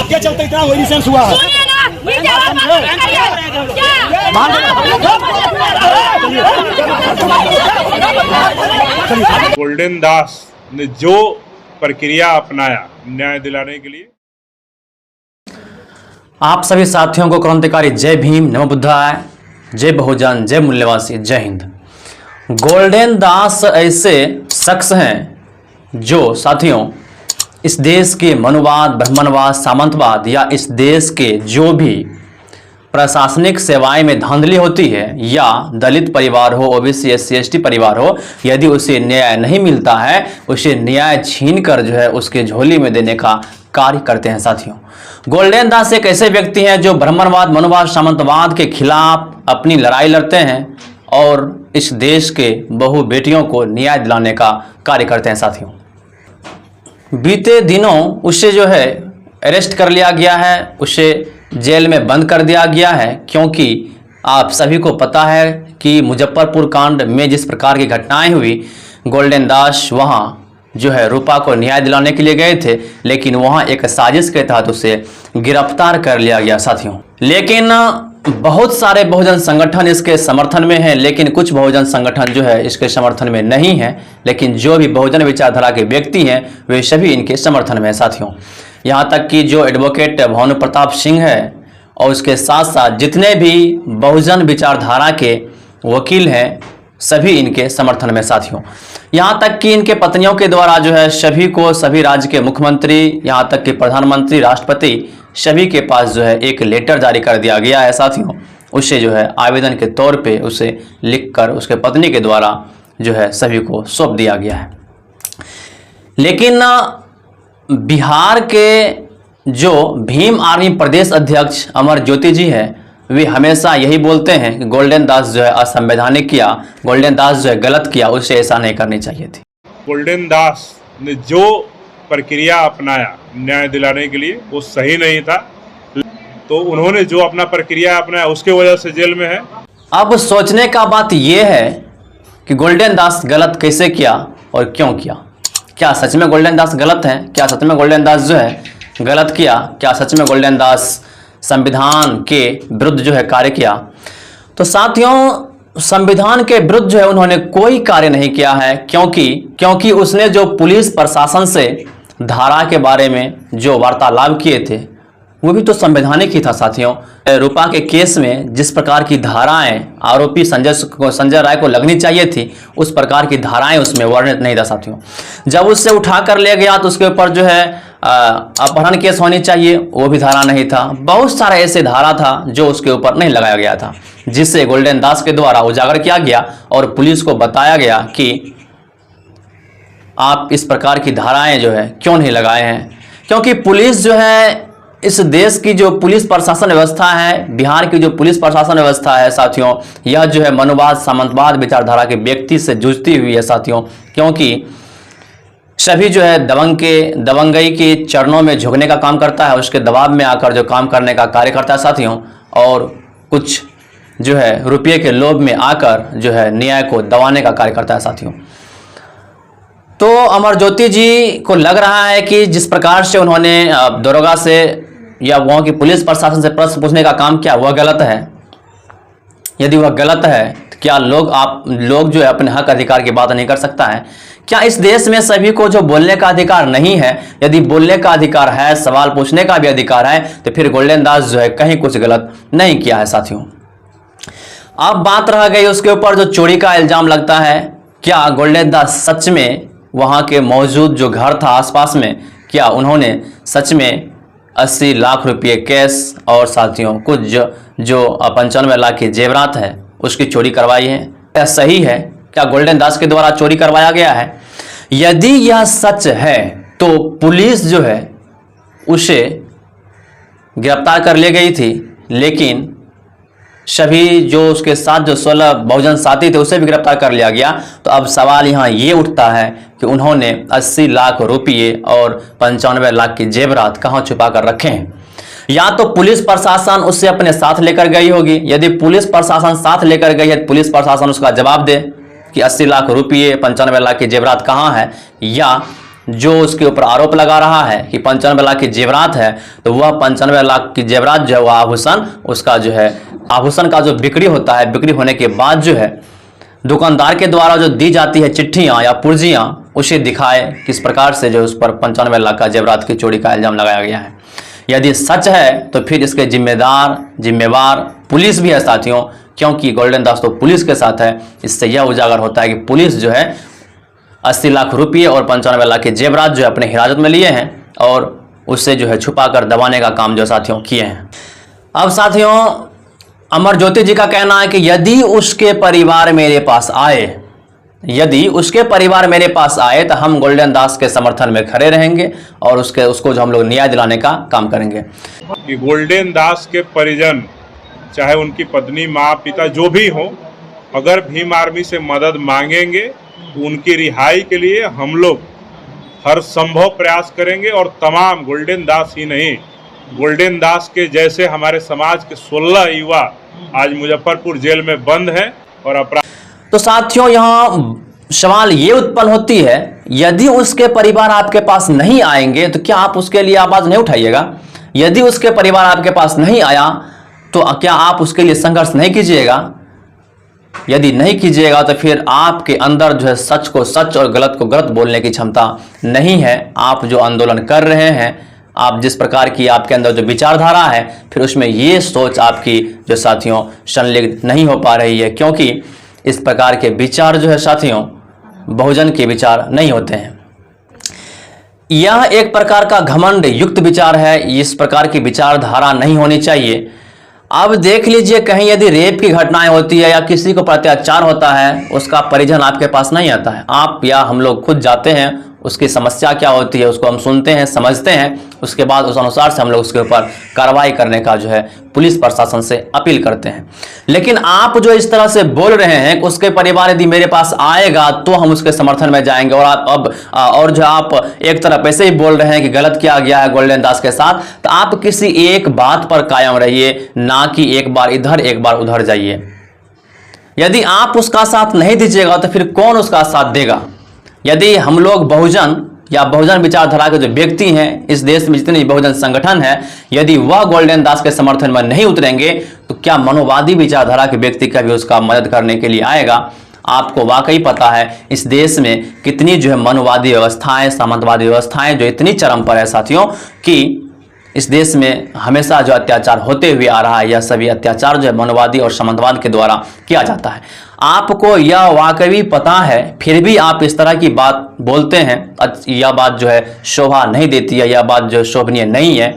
आपके चलते इतना लाइसेंस हुआ है। गोल्डन दास ने जो प्रक्रिया अपनाया न्याय दिलाने के लिए। आप सभी साथियों को क्रांतिकारी जय भीम, नमो बुद्धाय, जय बहुजन, जय मूल्यवासी, जय हिंद। गोल्डन दास ऐसे शख्स हैं जो साथियों इस देश के मनुवाद, ब्राह्मणवाद, सामंतवाद या इस देश के जो भी प्रशासनिक सेवाएं में धांधली होती है या दलित परिवार हो, ओबीसी, एससी, एसटी परिवार हो, यदि उसे न्याय नहीं मिलता है उसे न्याय छीन कर जो है उसके झोली में देने का कार्य करते हैं। साथियों, गोल्डन दास एक ऐसे व्यक्ति हैं जो ब्राह्मणवाद, मनुवाद, सामंतवाद के खिलाफ अपनी लड़ाई लड़ते हैं और इस देश के बहु बेटियों को न्याय दिलाने का कार्य करते हैं। साथियों, बीते दिनों उसे जो है अरेस्ट कर लिया गया है, उसे जेल में बंद कर दिया गया है, क्योंकि आप सभी को पता है कि मुजफ्फरपुर कांड में जिस प्रकार की घटनाएं हुई, गोल्डन दास वहां जो है रूपा को न्याय दिलाने के लिए गए थे, लेकिन वहां एक साजिश के तहत उसे गिरफ्तार कर लिया गया। साथियों, लेकिन बहुत सारे बहुजन संगठन इसके समर्थन में हैं, लेकिन कुछ बहुजन संगठन जो है इसके समर्थन में नहीं है, लेकिन जो भी बहुजन विचारधारा के व्यक्ति हैं वे सभी इनके समर्थन में है। साथियों, यहाँ तक कि जो एडवोकेट भानु प्रताप सिंह है और उसके साथ साथ जितने भी बहुजन विचारधारा के वकील हैं सभी इनके समर्थन में। साथियों, यहाँ तक कि इनके पत्नियों के द्वारा जो है सभी को, सभी राज्य के मुख्यमंत्री, यहाँ तक कि प्रधानमंत्री, राष्ट्रपति, सभी के पास जो है एक लेटर जारी कर दिया गया है। साथियों, उसे जो है आवेदन के तौर पे उसे लिखकर उसके पत्नी के द्वारा जो है सभी को सौंप दिया गया है। लेकिन बिहार के जो भीम आर्मी प्रदेश अध्यक्ष अमर ज्योति जी है, वे हमेशा यही बोलते हैं कि गोल्डन दास जो है असंवैधानिक किया, गोल्डन दास जो है गलत किया, उसे ऐसा नहीं करनी चाहिए थी। गोल्डन दास ने जो प्रक्रिया अपनाया न्याय दिलाने के लिए वो सही नहीं था, तो उन्होंने जो अपना प्रक्रिया अपनाया उसके वजह से जेल में है। अब सोचने का बात यह है कि गोल्डन दास गलत कैसे किया और क्यों किया। क्या सच में गोल्डन दास गलत हैं? क्या सच में गोल्डन दास जो है गलत किया? क्या सच में गोल्डन दास संविधान के विरुद्ध जो है कार्य किया? तो साथियों, संविधान के विरुद्ध जो है उन्होंने कोई कार्य नहीं किया है, क्योंकि उसने जो पुलिस प्रशासन से धारा के बारे में जो वार्तालाप किए थे वो भी तो संवैधानिक ही था। साथियों, रूपा के केस में जिस प्रकार की धाराएं आरोपी संजय राय को लगनी चाहिए थी उस प्रकार की धाराएं उसमें वर्णित नहीं था। साथियों, जब उससे उठा कर ले गया तो उसके ऊपर जो है अपहरण केस होनी चाहिए, वो भी धारा नहीं था। बहुत सारा ऐसे धारा था जो उसके ऊपर नहीं लगाया गया था, जिससे गोल्डन दास के द्वारा उजागर किया गया और पुलिस को बताया गया कि आप इस प्रकार की धाराएं जो है क्यों नहीं लगाए हैं। क्योंकि पुलिस जो है, इस देश की जो पुलिस प्रशासन व्यवस्था है, बिहार की जो पुलिस प्रशासन व्यवस्था है साथियों, यह जो है मनुवाद, सामंतवाद विचारधारा के व्यक्ति से जूझती हुई है। साथियों, क्योंकि सभी जो है दबंगई के चरणों में झुकने का काम करता है, उसके दबाव में आकर जो काम करने का कार्य करता है साथियों, और कुछ जो है रुपये के लोभ में आकर जो है न्याय को दबाने का कार्य करता है। साथियों, तो अमर ज्योति जी को लग रहा है कि जिस प्रकार से उन्होंने दरोगा से या वहाँ की पुलिस प्रशासन से प्रश्न पूछने का काम किया वह गलत है। यदि वह गलत है तो क्या लोग जो है अपने हक अधिकार की बात नहीं कर सकता है? क्या इस देश में सभी को जो बोलने का अधिकार नहीं है? यदि बोलने का अधिकार है, सवाल पूछने का भी अधिकार है, तो फिर गोल्डन दास जो है कहीं कुछ गलत नहीं किया है। साथियों, अब बात रह गई उसके ऊपर जो चोरी का इल्जाम लगता है। क्या गोल्डन दास सच में वहाँ के मौजूद जो घर था आसपास में, क्या उन्होंने सच में 80 लाख रुपये कैश और साथियों कुछ जो 95 लाख की जेवरात है उसकी चोरी करवाई है? क्या सही है? क्या गोल्डन दास के द्वारा चोरी करवाया गया है? यदि यह सच है तो पुलिस जो है उसे गिरफ्तार कर ले गई थी, लेकिन सभी जो उसके साथ जो 16 बहुजन साथी थे उसे भी गिरफ्तार कर लिया गया। तो अब सवाल यहाँ ये उठता है कि उन्होंने 80 लाख रुपये और 95 लाख की जेवरात कहाँ छुपा कर रखे हैं? या तो पुलिस प्रशासन उससे अपने साथ लेकर गई होगी। यदि पुलिस प्रशासन साथ लेकर गई है तो पुलिस प्रशासन उसका जवाब दे कि 80 लाख रुपये 95 लाख की जेवरात कहाँ है, या जो उसके ऊपर आरोप लगा रहा है कि 95 लाख की जेवरात है, तो वह 95 लाख की जेवरात जो है वह आभूषण, उसका जो है आभूषण का जो बिक्री होता है, बिक्री होने के बाद जो है दुकानदार के द्वारा जो दी जाती है चिट्ठियां या पुर्जियां, उसे दिखाए किस प्रकार से जो उस पर 95 लाख का जेवरात की चोरी का इल्जाम लगाया गया है। यदि सच है तो फिर इसके जिम्मेवार पुलिस भी है साथियों, क्योंकि गोल्डन दास तो पुलिस के साथ है। इससे यह उजागर होता है कि पुलिस जो है 80 लाख रुपये और 95 लाख के जेवरात जो है अपने हिरासत में लिए हैं और उससे जो है छुपा कर दबाने का काम जो साथियों किए हैं। अब साथियों अमर ज्योति जी का कहना है कि यदि उसके परिवार मेरे पास आए तो हम गोल्डन दास के समर्थन में खड़े रहेंगे और उसको जो हम लोग न्याय दिलाने का काम करेंगे। कि गोल्डन दास के परिजन, चाहे उनकी पत्नी, माँ, पिता जो भी हो, अगर भीम आर्मी से मदद मांगेंगे तो उनकी रिहाई के लिए हम लोग हर संभव प्रयास करेंगे। और तमाम गोल्डन दास ही नहीं, गोल्डन दास के जैसे हमारे समाज के 16 युवा आज मुजफ्फरपुर जेल में बंद हैं और अपराध। तो साथियों यहाँ सवाल ये उत्पन्न होती है, यदि उसके परिवार आपके पास नहीं आएंगे तो क्या आप उसके लिए आवाज नहीं उठाइएगा? यदि उसके परिवार आपके पास नहीं आया तो क्या आप उसके लिए संघर्ष नहीं कीजिएगा? यदि नहीं कीजिएगा तो फिर आपके अंदर जो है सच को सच और गलत को गलत बोलने की क्षमता नहीं है। आप जो आंदोलन कर रहे हैं, आप जिस प्रकार की आपके अंदर जो विचारधारा है, फिर उसमें ये सोच आपकी जो साथियों संलिग्न नहीं हो पा रही है, क्योंकि इस प्रकार के विचार जो है साथियों बहुजन के विचार नहीं होते हैं। यह एक प्रकार का घमंड युक्त विचार है, इस प्रकार की विचारधारा नहीं होनी चाहिए। अब देख लीजिए, कहीं यदि रेप की घटनाएं होती है या किसी को अत्याचार होता है, उसका परिजन आपके पास नहीं आता है, आप या हम लोग खुद जाते हैं, उसकी समस्या क्या होती है उसको हम सुनते हैं, समझते हैं, उसके बाद उस अनुसार से हम लोग उसके ऊपर कार्रवाई करने का जो है पुलिस प्रशासन से अपील करते हैं। लेकिन आप जो इस तरह से बोल रहे हैं कि उसके परिवार यदि मेरे पास आएगा तो हम उसके समर्थन में जाएंगे, और आप जो आप एक तरफ ऐसे ही बोल रहे हैं कि गलत किया गया है गोल्डन दास के साथ, तो आप किसी एक बात पर कायम रहिए, ना कि एक बार इधर एक बार उधर जाइए। यदि आप उसका साथ नहीं दीजिएगा तो फिर कौन उसका साथ देगा? यदि हम लोग बहुजन या बहुजन विचारधारा के जो व्यक्ति हैं, इस देश में जितने बहुजन संगठन है, यदि वह गोल्डन दास के समर्थन में नहीं उतरेंगे तो क्या मनोवादी विचारधारा के व्यक्ति का भी उसका मदद करने के लिए आएगा? आपको वाकई पता है इस देश में कितनी जो है मनोवादी व्यवस्थाएं, सामंतवादी व्यवस्थाएं जो इतनी चरम पर है साथियों, कि इस देश में हमेशा जो अत्याचार होते हुए आ रहा है, यह सभी अत्याचार जो है मनोवादी और सामंतवाद के द्वारा किया जाता है। आपको यह वाकई पता है, फिर भी आप इस तरह की बात बोलते हैं। यह बात जो है शोभा नहीं देती है, यह बात जो शोभनीय नहीं है।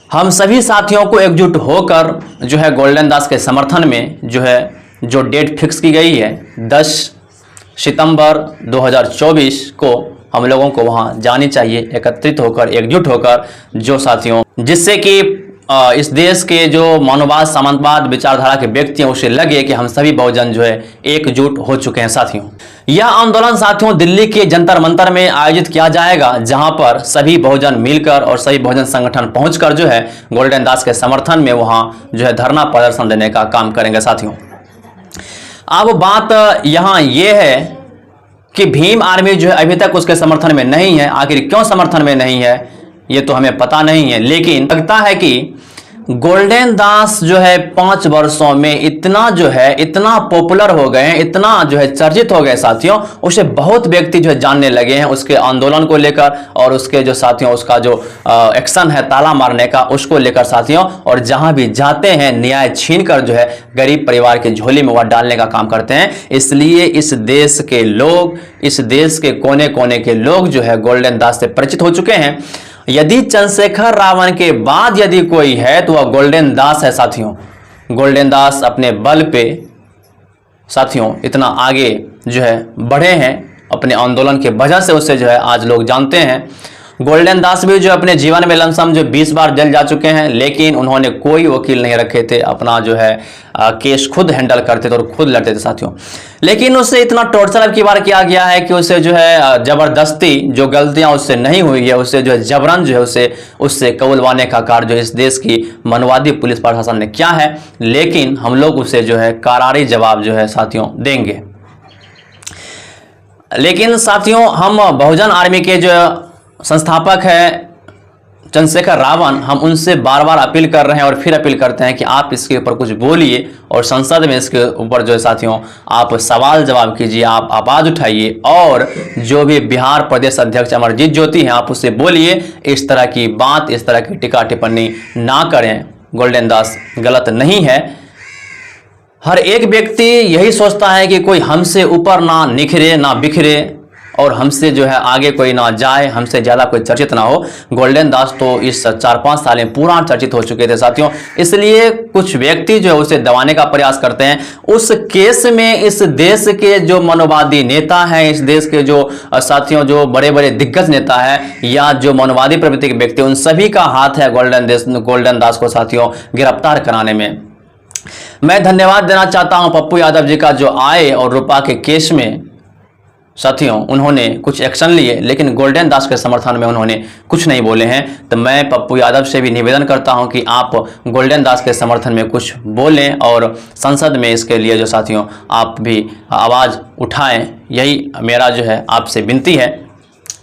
हम सभी साथियों को एकजुट होकर जो है गोल्डन दास के समर्थन में जो डेट फिक्स की गई है 10 सितंबर 2024 को हम लोगों को वहां जानी चाहिए, एकत्रित होकर, एकजुट होकर, जो साथियों जिससे कि इस देश के जो मानववाद, सामंतवाद विचारधारा के व्यक्ति हैं उसे लगे कि हम सभी बहुजन जो है एकजुट हो चुके हैं। साथियों यह आंदोलन साथियों दिल्ली के जंतर मंतर में आयोजित किया जाएगा, जहां पर सभी बहुजन मिलकर और सभी बहुजन संगठन पहुंचकर जो है गोल्डन दास के समर्थन में वहां जो है धरना प्रदर्शन देने का काम करेंगे। साथियों अब बात यहाँ ये है कि भीम आर्मी जो है अभी तक उसके समर्थन में नहीं है। आखिर क्यों समर्थन में नहीं है ये तो हमें पता नहीं है, लेकिन लगता है कि गोल्डन दास जो है 5 वर्षों में इतना पॉपुलर हो गए हैं, इतना जो है चर्चित हो गए साथियों, उसे बहुत व्यक्ति जो है जानने लगे हैं उसके आंदोलन को लेकर और उसके जो साथियों उसका जो एक्शन है ताला मारने का, उसको लेकर साथियों। और जहां भी जाते हैं न्याय छीनकर जो है गरीब परिवार के झोली में वह डालने का काम करते हैं। इसलिए इस देश के लोग, इस देश के कोने कोने के लोग जो है गोल्डन दास से परिचित हो चुके हैं। यदि चंद्रशेखर रावण के बाद यदि कोई है तो वह गोल्डन दास है साथियों। गोल्डन दास अपने बल पे साथियों इतना आगे जो है बढ़े हैं, अपने आंदोलन के वजह से उसे जो है आज लोग जानते हैं। गोल्डन दास भी जो अपने जीवन में लमसम जो 20 बार जेल जा चुके हैं, लेकिन उन्होंने कोई वकील नहीं रखे थे, अपना जो है केस खुद हैंडल करते थे और खुद लड़ते थे साथियों। लेकिन उससे इतना टॉर्चर अब की बार किया गया है कि उसे जो है जबरदस्ती, जो गलतियां उससे नहीं हुई है उसे जो है जबरन जो है उससे कबूलवाने का कार्य जो इस देश की मनवादी पुलिस प्रशासन ने किया है। लेकिन हम लोग उसे जो है करारी जवाब जो है साथियों देंगे। लेकिन साथियों, हम बहुजन आर्मी के जो संस्थापक हैं चंद्रशेखर रावण, हम उनसे बार बार अपील कर रहे हैं और फिर अपील करते हैं कि आप इसके ऊपर कुछ बोलिए और संसद में इसके ऊपर जो है साथियों आप सवाल जवाब कीजिए, आप आवाज़ उठाइए और जो भी बिहार प्रदेश अध्यक्ष अमरजीत ज्योति हैं आप उससे बोलिए, इस तरह की बात, इस तरह की टिक्का टिप्पणी ना करें। गोल्डन दास गलत नहीं है। हर एक व्यक्ति यही सोचता है कि कोई हमसे ऊपर ना निखरे ना बिखरे और हमसे जो है आगे कोई ना जाए, हमसे ज़्यादा कोई चर्चित ना हो। गोल्डन दास तो इस 4-5 साल में पूरा चर्चित हो चुके थे साथियों, इसलिए कुछ व्यक्ति जो है उसे दबाने का प्रयास करते हैं। उस केस में इस देश के जो मनोवादी नेता हैं, इस देश के जो साथियों जो बड़े बड़े दिग्गज नेता हैं या जो मनोवादी प्रवृत्ति के व्यक्ति, उन सभी का हाथ है गोल्डन दास को साथियों गिरफ्तार कराने में। मैं धन्यवाद देना चाहता हूं पप्पू यादव जी का, जो आए और रूपा के केस में साथियों उन्होंने कुछ एक्शन लिए, लेकिन गोल्डन दास के समर्थन में उन्होंने कुछ नहीं बोले हैं। तो मैं पप्पू यादव से भी निवेदन करता हूं कि आप गोल्डन दास के समर्थन में कुछ बोलें और संसद में इसके लिए जो साथियों आप भी आवाज़ उठाएं, यही मेरा जो है आपसे विनती है।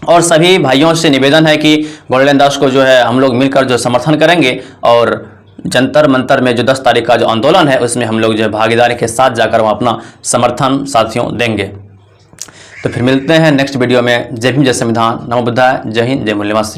और सभी भाइयों से निवेदन है कि गोल्डन दास को जो है हम लोग मिलकर जो समर्थन करेंगे और जंतर मंतर में जो 10 तारीख का जो आंदोलन है उसमें हम लोग जो है भागीदारी के साथ जाकर वहाँ अपना समर्थन साथियों देंगे। तो फिर मिलते हैं नेक्स्ट वीडियो में। जय भीम, जय संविधान, नमो बुद्धाय, जय हिंद, जय मूल्यवासी।